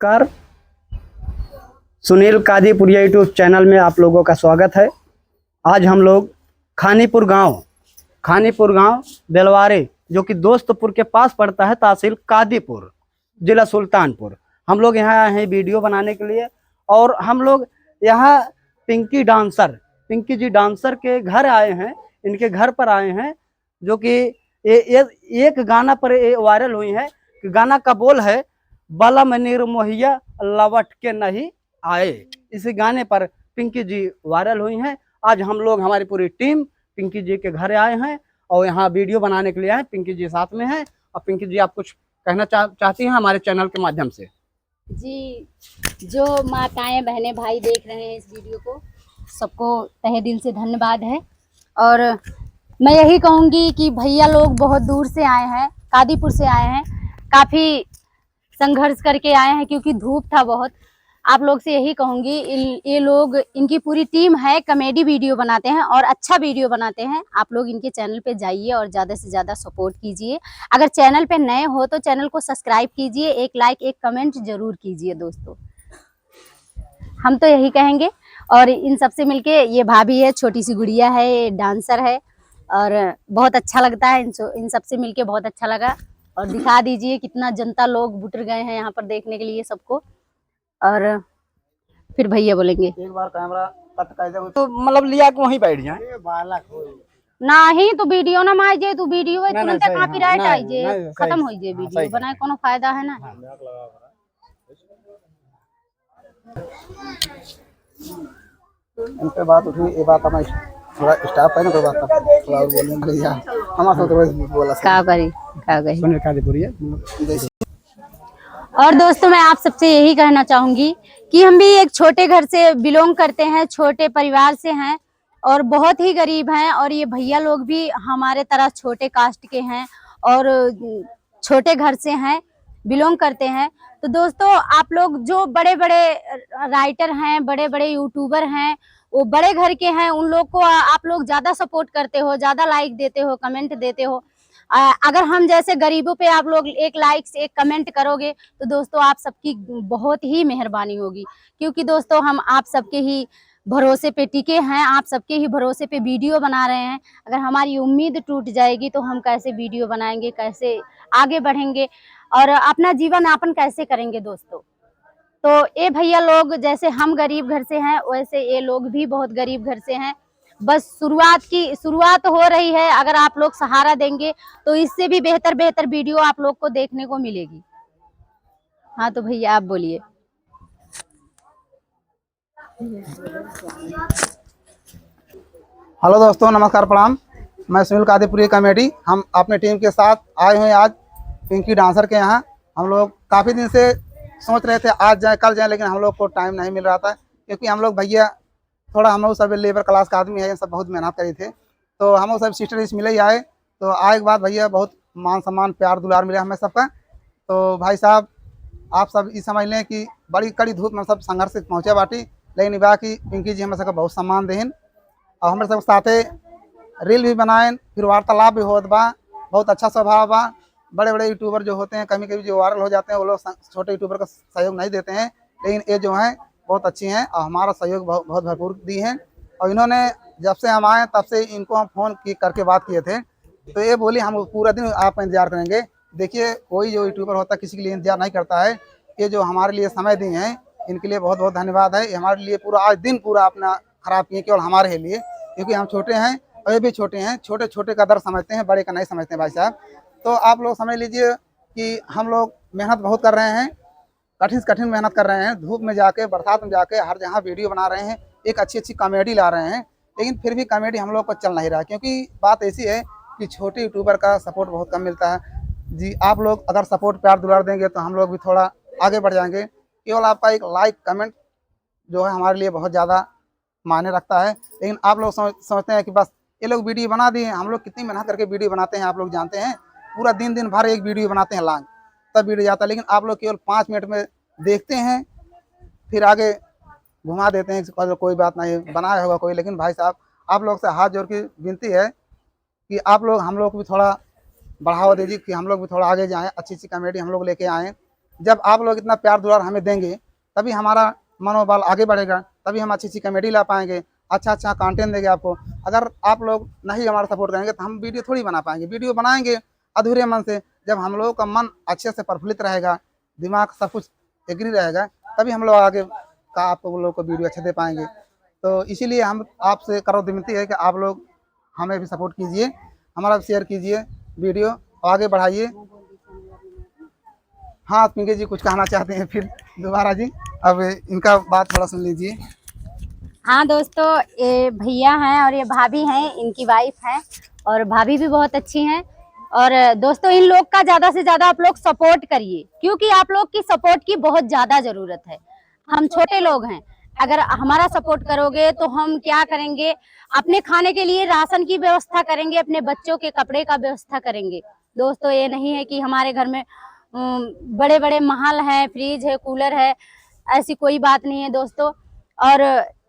कर Sunil Kadipuriya YouTube channel में आप लोगों का स्वागत है। आज हम लोग खानीपुर गांव बेलवारे जो कि दोस्तपुर के पास पड़ता है, तहसील कादीपुर, जिला सुल्तानपुर। हम लोग यहाँ आए हैं वीडियो बनाने के लिए। और हम लोग यहाँ पिंकी जी डांसर के घर आए हैं, इनके घर पर आए हैं, जो कि एक गाना पर वायरल हुई है। गाना का बोल है बाला मनीर मोहिया लवट के नहीं आए। इसी गाने पर पिंकी जी वायरल हुई हैं। आज हम लोग, हमारी पूरी टीम पिंकी जी के घर आए हैं और यहाँ वीडियो बनाने के लिए आए। पिंकी जी साथ में हैं। और पिंकी जी, आप कुछ कहना चाहती हैं हमारे चैनल के माध्यम से? जी, जो माताएं बहनें भाई देख रहे हैं इस वीडियो को, सबको तहे दिल से धन्यवाद है। और मैं यही कहूँगी कि भैया लोग बहुत दूर से आए हैं, कादीपुर से आए हैं, काफ़ी संघर्ष करके आए हैं क्योंकि धूप था बहुत। आप लोग से यही कहूँगी, ये लोग, इनकी पूरी टीम है, कॉमेडी वीडियो बनाते हैं और अच्छा वीडियो बनाते हैं। आप लोग इनके चैनल पे जाइए और ज़्यादा से ज़्यादा सपोर्ट कीजिए। अगर चैनल पे नए हो तो चैनल को सब्सक्राइब कीजिए, एक लाइक एक कमेंट जरूर कीजिए दोस्तों, हम तो यही कहेंगे। और इन सबसे मिलके, ये भाभी है, छोटी सी गुड़िया है, ये डांसर है और बहुत अच्छा लगता है। इन सबसे मिलके बहुत अच्छा लगा। और दिखा दीजिए कितना जनता लोग जुट गए हैं यहाँ पर देखने के लिए सबको। और फिर भैया बोलेंगे। एक बार कैमरा कट कर दे तो मतलब लिया कि वहीं बैठ जाए। नहीं तो वीडियो ना मार जाए, तो वीडियो है तुरंत कॉपीराइट आई जे, खत्म हो जाए वीडियो बनाए, कोनो फायदा है ना। इन पे बात उठी, ये बात हमारा थोड़ा स्टाफ है ना, कोई बात थोड़ा और बोलने यार हमारा तो बोला का करी सुनील कादीपुरिया। और दोस्तों, मैं आप सबसे यही कहना चाहूंगी कि हम भी एक छोटे घर से बिलोंग करते हैं, छोटे परिवार से हैं और बहुत ही गरीब हैं। और ये भैया लोग भी हमारे तरह छोटे कास्ट के हैं और छोटे घर से हैं, बिलोंग करते हैं। तो दोस्तों, आप लोग जो बड़े बड़े राइटर हैं, बड़े बड़े यूट्यूबर हैं, वो बड़े घर के हैं, उन लोग को आप लोग ज्यादा सपोर्ट करते हो, ज्यादा लाइक देते हो, कमेंट देते हो। अगर हम जैसे गरीबों पे आप लोग एक लाइक से एक कमेंट करोगे तो दोस्तों आप सबकी बहुत ही मेहरबानी होगी। क्योंकि दोस्तों, हम आप सबके ही भरोसे पे टिके हैं, आप सबके ही भरोसे पे वीडियो बना रहे हैं। अगर हमारी उम्मीद टूट जाएगी तो हम कैसे वीडियो बनाएंगे, कैसे आगे बढ़ेंगे और अपना जीवन यापन कैसे करेंगे दोस्तों। तो ये भैया लोग, जैसे हम गरीब घर से हैं, वैसे ये लोग भी बहुत गरीब घर से हैं। बस शुरुआत हो रही है। अगर आप लोग सहारा देंगे तो इससे भी बेहतर वीडियो आप लोग को देखने को मिलेगी। हाँ तो भैया आप बोलिए। हेलो दोस्तों, नमस्कार, प्रणाम। मैं सुनील कादीपुरी कॉमेडी, हम अपने टीम के साथ आए हुए हैं आज पिंकी डांसर के यहाँ। हम लोग काफ़ी दिन से सोच रहे थे आज जाए कल जाए, लेकिन हम लोग को टाइम नहीं मिल रहा था क्योंकि हम लोग भैया थोड़ा, हम लोग सब लेबर क्लास का आदमी है, सब बहुत मेहनत करी थे। तो हम लोग सब सिस्टर इस मिले ही आए। तो आए के बाद भैया बहुत मान सम्मान प्यार दुलार मिले हमें सबका। तो भाई साहब, आप सब ये समझ लें कि बड़ी कड़ी धूप में सब संघर्ष से पहुँचे बाटी, लेकिन बा कि पिंकी जी हमें सबका बहुत सम्मान देन और हमारे सब साथे रील भी बनाए, फिर वार्तालाप भी होत बा। बहुत अच्छा स्वभाव बा। बड़े बड़े यूट्यूबर जो होते हैं, कभी कभी जो वायरल हो जाते हैं, वो लोग छोटे यूट्यूबर का सहयोग नहीं देते हैं, लेकिन ये जो हैं बहुत अच्छी हैं और हमारा सहयोग बहुत भरपूर दी हैं। और इन्होंने जब से हम आए तब से इनको हम फ़ोन करके बात किए थे, तो ये बोली हम पूरा दिन आपका इंतजार करेंगे। देखिए, कोई जो यूट्यूबर होता है किसी के लिए इंतजार नहीं करता है। ये जो हमारे लिए समय दी हैं, इनके लिए बहुत बहुत धन्यवाद है। ये हमारे लिए पूरा आज दिन पूरा अपना ख़राब किए, केवल हमारे लिए, क्योंकि हम छोटे हैं और ये भी छोटे हैं। छोटे छोटे का दर्द समझते हैं, बड़े का नहीं समझते हैं भाई साहब। तो आप लोग समझ लीजिए कि हम लोग मेहनत बहुत कर रहे हैं, कठिन से कठिन मेहनत कर रहे हैं, धूप में जाके, बरसात में जाके, हर जगह वीडियो बना रहे हैं, एक अच्छी कॉमेडी ला रहे हैं। लेकिन फिर भी कॉमेडी हम लोग को चल नहीं रहा, क्योंकि बात ऐसी है कि छोटे यूट्यूबर का सपोर्ट बहुत कम मिलता है। जी, आप लोग अगर सपोर्ट प्यार दुलार देंगे तो हम लोग भी थोड़ा आगे बढ़ जाएंगे। केवल आपका एक लाइक कमेंट जो है हमारे लिए बहुत ज़्यादा मायने रखता है। लेकिन आप लोग समझते हैं कि बस ये लोग वीडियो बना दिए। हम लोग कितनी मेहनत करके वीडियो बनाते हैं, आप लोग जानते हैं। पूरा दिन भर एक वीडियो बनाते हैं लॉन्ग, तब वीडियो जाता है। लेकिन आप लोग केवल 5 मिनट में देखते हैं, फिर आगे घुमा देते हैं, कोई बात नहीं, बनाया होगा कोई। लेकिन भाई साहब, आप लोग से हाथ जोड़ के विनती है कि आप लोग हम लोग को भी थोड़ा बढ़ावा दीजिए कि हम लोग भी थोड़ा आगे जाएँ, अच्छी कॉमेडी हम लोग लेके आएँ। जब आप लोग इतना प्यार दुलार हमें देंगे तभी हमारा मनोबल आगे बढ़ेगा, तभी हम अच्छी अच्छी कॉमेडी ला पाएंगे, अच्छा अच्छा कंटेंट देंगे आपको। अगर आप लोग नहीं हमारा सपोर्ट करेंगे तो हम वीडियो थोड़ी बना पाएंगे। वीडियो बनाएंगे अधूरे मन से। जब हम लोगों का मन अच्छे से प्रफुल्लित रहेगा, दिमाग सब कुछ एग्री रहेगा, तभी हम लोग आगे का आप लोगों को वीडियो अच्छे दे पाएंगे। तो इसीलिए हम आपसे करो विनती है कि आप लोग हमें भी सपोर्ट कीजिए, हमारा भी शेयर कीजिए, वीडियो आगे बढ़ाइए। हाँ पिंकी जी कुछ कहना चाहते हैं फिर दोबारा जी, अब इनका बात थोड़ा सुन लीजिए। हाँ दोस्तों, ये भैया हैं और ये भाभी हैं, इनकी वाइफ हैं, और भाभी भी बहुत अच्छी हैं। और दोस्तों इन लोग का ज्यादा से ज्यादा आप लोग सपोर्ट करिए, क्योंकि आप लोग की सपोर्ट की बहुत ज्यादा जरूरत है। हम छोटे लोग हैं, अगर हमारा सपोर्ट करोगे तो हम क्या करेंगे, अपने खाने के लिए राशन की व्यवस्था करेंगे, अपने बच्चों के कपड़े का व्यवस्था करेंगे। दोस्तों ये नहीं है कि हमारे घर में बड़े बड़े महल है, फ्रिज है, कूलर है, ऐसी कोई बात नहीं है दोस्तों।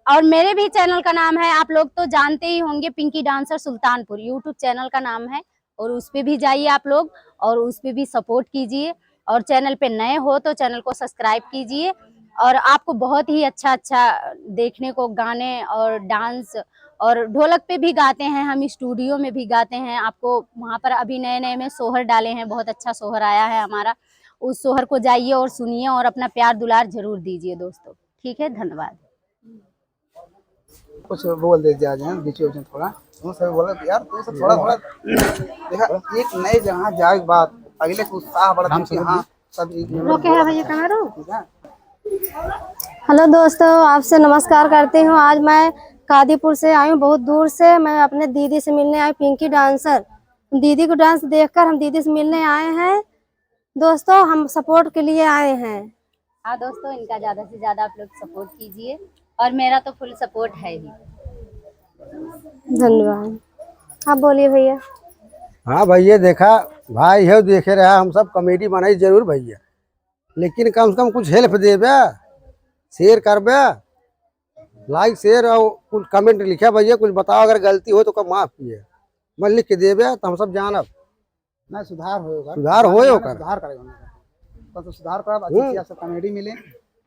और मेरे भी चैनल का नाम है, आप लोग तो जानते ही होंगे, Pinky dancer Sultanpur YouTube channel का नाम है, और उस पे भी जाइए आप लोग और उस पे भी सपोर्ट कीजिए। और चैनल पे नए हो तो चैनल को सब्सक्राइब कीजिए। और आपको बहुत ही अच्छा अच्छा देखने को गाने और डांस, और ढोलक पे भी गाते हैं हम, स्टूडियो में भी गाते हैं। आपको वहाँ पर अभी नए नए में सोहर डाले हैं, बहुत अच्छा सोहर आया है हमारा, उस सोहर को जाइए और सुनिए और अपना प्यार दुलार जरूर दीजिए दोस्तों। ठीक है, धन्यवाद। कुछ बोल दे जा जाए बीच में थोड़ा, तुम सब बोला यार, तुम सब थोड़ा थोड़ा देखा, एक नए जहाँ जाए बात अगले को उत्साह बढ़ा कि हाँ सब हेलो दोस्तों, आपसे नमस्कार करती हूँ। आज मैं कादीपुर से आई हूँ, बहुत दूर से। मैं अपने दीदी से मिलने आई, पिंकी डांसर। दीदी को डांस देखकर हम दीदी से मिलने आए हैं दोस्तों, हम सपोर्ट के लिए आए हैं। हाँ दोस्तों, इनका ज्यादा से ज्यादा आप लोग सपोर्ट कीजिए, और मेरा तो फुल सपोर्ट है ही। धन्यवाद। आप बोलिए भैया। हाँ भैया, देखा भाई है, देखे रहा हम सब कॉमेडी बनाई जरूर भैया, लेकिन कम से कम कुछ हेल्प दे बे, शेयर कर बे, लाइक शेयर और कुछ कमेंट लिखा भैया, कुछ बताओ, अगर गलती हो तो कब माफ किए, मैं लिख के दे बे तो हम सब जानब ना सुधार होगा, सुधार होगा, सुधार करेगा तो सुधार कर अच्छी अच्छी कॉमेडी मिले।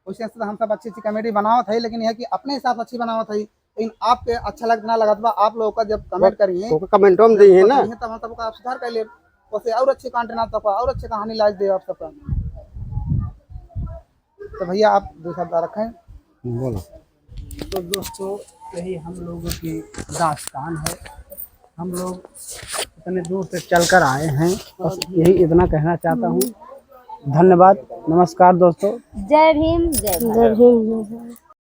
उसी से हम सब अच्छी अच्छी कॉमेडी बनावत है, लेकिन यह कि अपने हिसाब से अच्छी बनावत है। लेकिन आपके अच्छा लगना लगत बा, आप लोगों का जब कमेंट करिए तो कमेंटों में दिए ना, तब हम सबका आप सुधार कर ले, उससे और अच्छे कंटेंट आप सबका और अच्छे कहानी लाइक दे आप सबका। तो भैया आप दो शब्द रखें। बोलो। तो दोस्तों यही हम लोगों की दास्तान है, हम लोग इतने दूर से चलकर आए हैं, बस यही इतना कहना चाहता हूँ। धन्यवाद, नमस्कार दोस्तों। जय भीम, जय भारत। जय भीम।